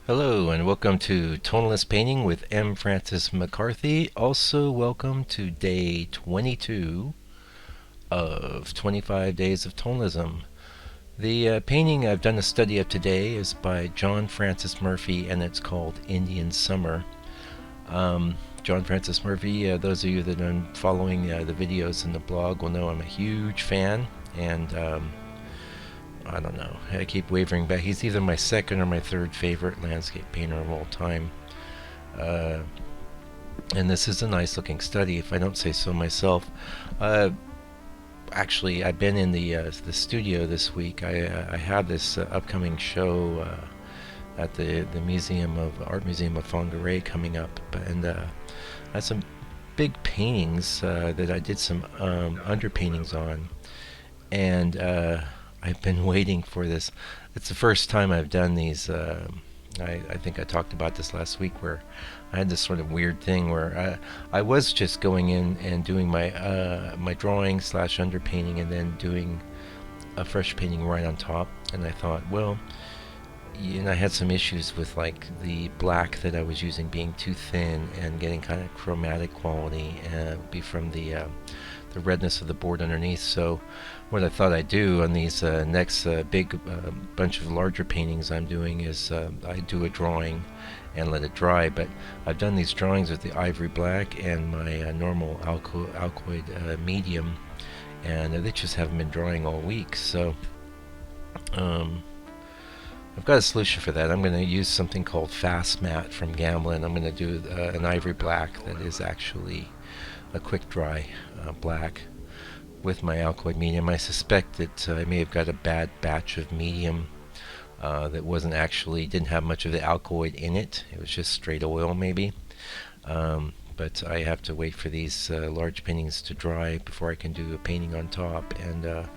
Hello and welcome to Tonalist Painting with M. Francis McCarthy. Also welcome to day 22 of 25 Days of Tonalism. The painting I've done a study of today is by John Francis Murphy and it's called Indian Summer. John Francis Murphy, those of you that are following the videos in the blog will know I'm a huge fan, and I don't know, I keep wavering back. He's either my second or my third favorite landscape painter of all time. And this is a nice looking study, if I don't say so myself. Actually, I've been in the studio this week. I have this upcoming show at the Art Museum of Fongaray coming up, and I had some big paintings that I did some underpaintings on, and I've been waiting for this. It's the first time I've done these. I think I talked about this last week, where I had this sort of weird thing where I was just going in and doing my drawing slash underpainting and then doing a fresh painting right on top. And I thought, well, I had some issues with like the black that I was using being too thin and getting kind of chromatic quality be from the redness of the board underneath. So what I thought I'd do on these next big bunch of larger paintings I'm doing is I do a drawing and let it dry. But I've done these drawings with the ivory black and my normal alkoid medium, and they just haven't been drying all week. So I've got a solution for that. I'm going to use something called Fast Matte from Gamblin. I'm going to do an ivory black that is actually a quick dry black with my alkoid medium. I suspect that I may have got a bad batch of medium that didn't have much of the alkoid in it. It was just straight oil maybe. But I have to wait for these large paintings to dry before I can do a painting on top, and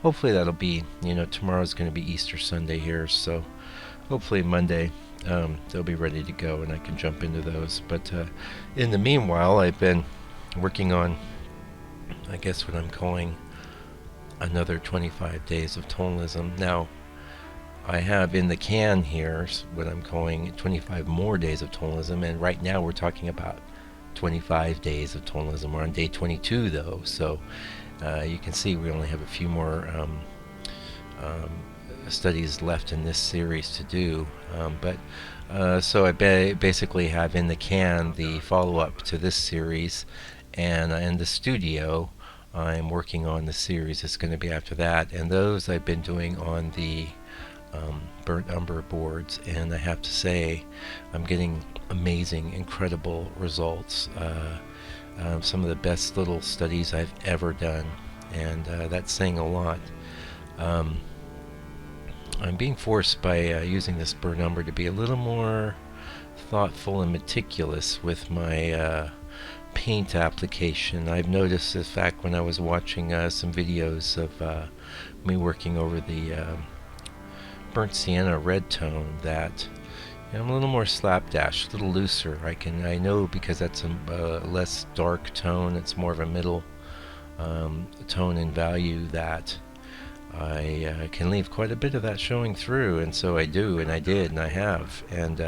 hopefully that'll be, tomorrow's going to be Easter Sunday here, so hopefully Monday they'll be ready to go and I can jump into those. But in the meanwhile, I've been working on, I guess, what I'm calling another 25 days of tonalism. Now, I have in the can here what I'm calling 25 more days of tonalism, and right now we're talking about 25 days of tonalism. We're on day 22 though, so you can see we only have a few more studies left in this series to do. So I basically have in the can the follow-up to this series, and in the studio I'm working on the series that's going to be after that, and those I've been doing on the burnt umber boards, and I have to say I'm getting amazing, incredible results. Some of the best little studies I've ever done, and that's saying a lot. I'm being forced by using this burnt umber to be a little more thoughtful and meticulous with my paint application. I've noticed this fact when I was watching some videos of me working over the burnt sienna red tone, that I'm a little more slapdash, a little looser. I know because that's a less dark tone, it's more of a middle tone in value, that I can leave quite a bit of that showing through, and so I do, and I did, and I have, and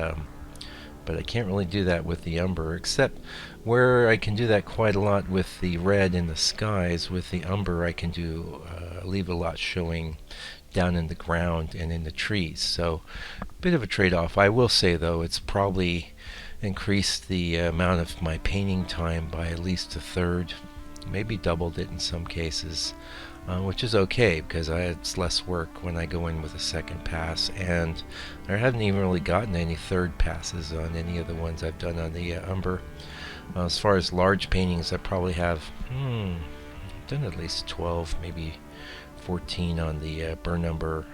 but I can't really do that with the umber, except where I can do that quite a lot with the red in the skies. With the umber I can do leave a lot showing down in the ground and in the trees, so a bit of a trade-off. I will say though, it's probably increased the amount of my painting time by at least a third, maybe doubled it in some cases, which is okay because it's less work when I go in with a second pass, and I haven't even really gotten any third passes on any of the ones I've done on the umber. As far as large paintings, I probably have done at least 12, maybe 14 on the burnt umber,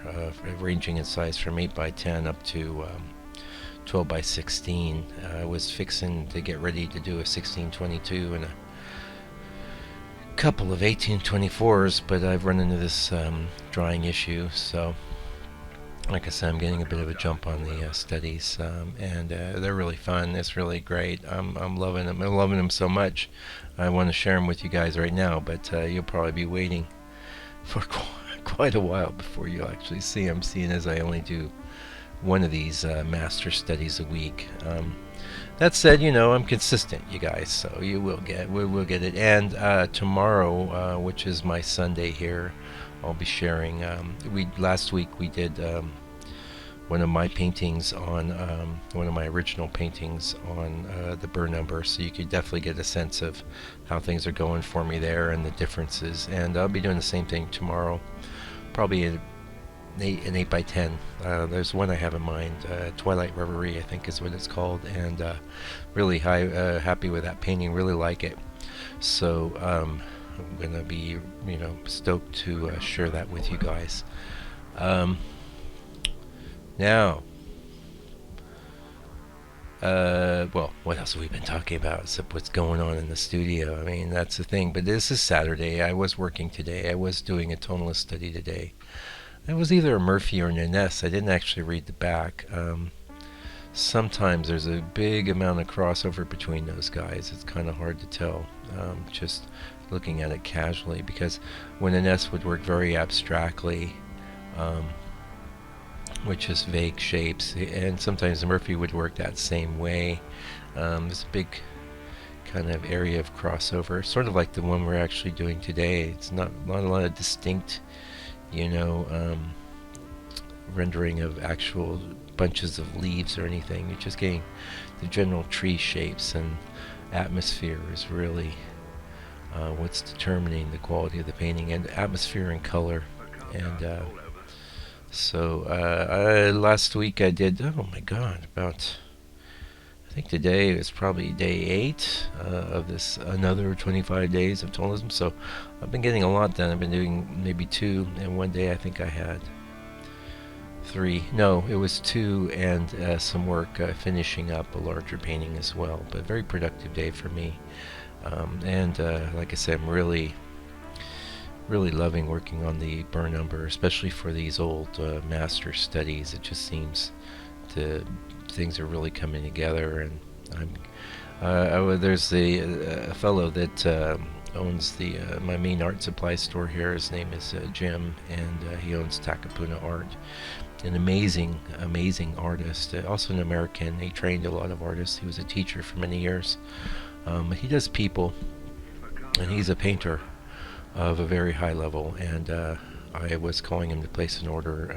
ranging in size from 8 by 10 up to 12 by 16. I was fixing to get ready to do a 1622 and a couple of 1824s, but I've run into this drying issue, so like I said, I'm getting a bit of a jump on the studies, and they're really fun. It's really great. I'm loving them. I'm loving them so much I want to share them with you guys right now, but you'll probably be waiting for quite a while before you'll actually see them, seeing as I only do one of these master studies a week. That said, I'm consistent, you guys, so we will get it. And tomorrow, which is my Sunday here, I'll be sharing. Last week we did one of my paintings on one of my original paintings on the burr number, so you could definitely get a sense of how things are going for me there and the differences. And I'll be doing the same thing tomorrow, probably an 8 by 10. There's one I have in mind, Twilight Reverie, I think is what it's called, and really happy with that painting. Really like it. So I'm gonna be stoked to share that with you guys. Now, well, what else have we been talking about except what's going on in the studio? I mean, that's the thing. But this is Saturday. I was working today. I was doing a tonalist study today. It was either a Murphy or an Ines. I didn't actually read the back. Sometimes there's a big amount of crossover between those guys. It's kind of hard to tell just looking at it casually, because when Ines would work very abstractly, with just vague shapes, and sometimes Murphy would work that same way. There's a big kind of area of crossover, sort of like the one we're actually doing today. It's not a lot of distinct, rendering of actual bunches of leaves or anything. You're just getting the general tree shapes, and atmosphere is really what's determining the quality of the painting, and atmosphere and color. And so last week I did, oh my god, about, I think today is probably day 8 of this another 25 days of tonalism. So I've been getting a lot done. I've been doing maybe 2, and one day I think I had 3. No, it was 2 and some work finishing up a larger painting as well. But a very productive day for me. And like I said, I'm really loving working on the burr number, especially for these old master studies. It just seems things are really coming together. And there's a fellow that owns my main art supply store here. His name is Jim, and he owns Takapuna Art. An amazing artist, also an American. He trained a lot of artists. He was a teacher for many years. He does people, and he's a painter of a very high level, and I was calling him to place an order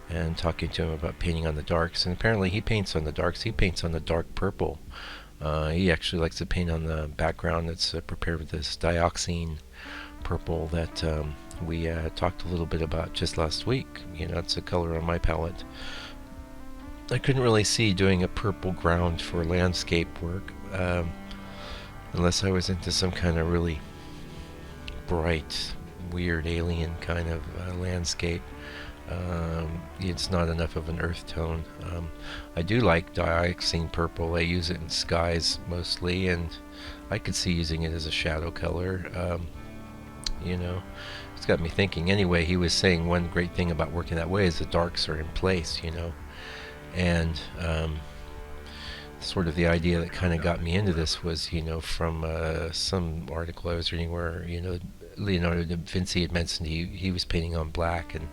and talking to him about painting on the darks. And apparently he paints on the darks. He paints on the dark purple. He actually likes to paint on the background that's prepared with this dioxine purple that we talked a little bit about just last week. It's a color on my palette. I couldn't really see doing a purple ground for landscape work unless I was into some kind of really bright, weird, alien kind of landscape. It's not enough of an earth tone. I do like dioxine purple. I use it in skies mostly, and I could see using it as a shadow color. It's got me thinking. Anyway, he was saying one great thing about working that way is the darks are in place, and sort of the idea that kind of got me into this was, from some article I was reading where, Leonardo da Vinci had mentioned he was painting on black, and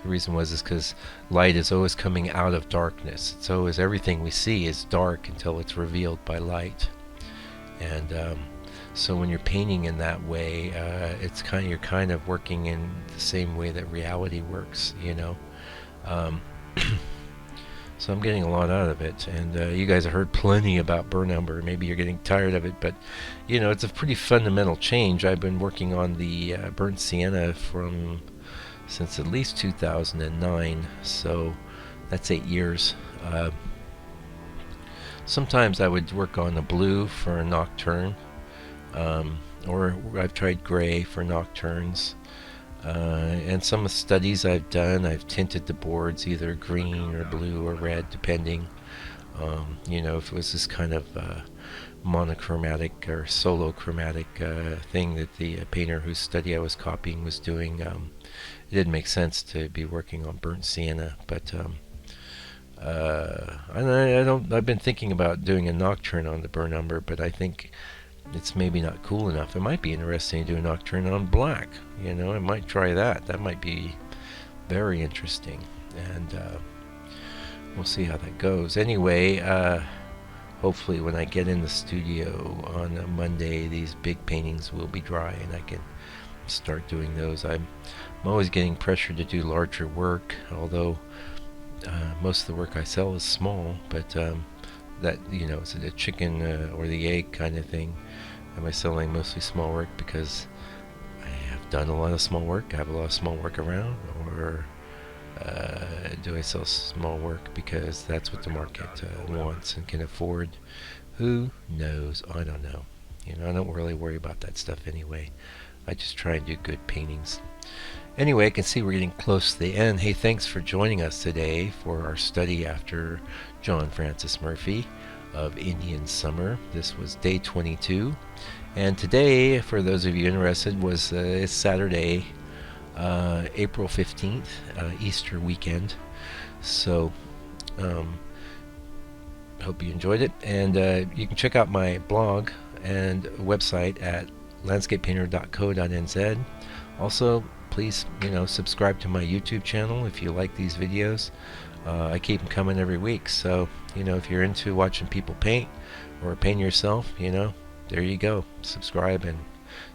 the reason is because light is always coming out of darkness. It's always, everything we see is dark until it's revealed by light. And so when you're painting in that way, you're kind of working in the same way that reality works, So I'm getting a lot out of it, and you guys have heard plenty about burr number. Maybe you're getting tired of it, but it's a pretty fundamental change. I've been working on the burnt sienna since at least 2009, so that's 8 years. Sometimes I would work on a blue for a nocturne, or I've tried gray for nocturnes. And some of the studies I've done, I've tinted the boards either green or blue or red, depending. If it was this kind of monochromatic or solo-chromatic thing that the painter whose study I was copying was doing, it didn't make sense to be working on burnt sienna. But I've been thinking about doing a nocturne on the burr number, but I think it's maybe not cool enough. It might be interesting to do a nocturne on black. I might try that. That might be very interesting. And we'll see how that goes. Anyway, hopefully when I get in the studio on a Monday, these big paintings will be dry and I can start doing those. I'm always getting pressured to do larger work, although most of the work I sell is small, but that, it's a chicken or the egg kind of thing. Am I selling mostly small work because I have done a lot of small work, I have a lot of small work around, or do I sell small work because that's what the market wants and can afford? Who knows? I don't know. I don't really worry about that stuff anyway. I just try and do good paintings. Anyway, I can see we're getting close to the end. Hey, thanks for joining us today for our study after John Francis Murphy of Indian Summer. This was day 22. And today, for those of you interested, was it's Saturday, April 15th, Easter weekend. So, hope you enjoyed it. And you can check out my blog and website at landscapepainter.co.nz. Also, please, subscribe to my YouTube channel if you like these videos. I keep them coming every week. So, if you're into watching people paint or paint yourself, there you go. Subscribe and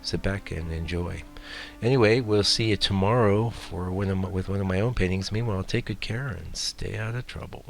sit back and enjoy. Anyway, we'll see you tomorrow with one of my own paintings. Meanwhile, take good care and stay out of trouble.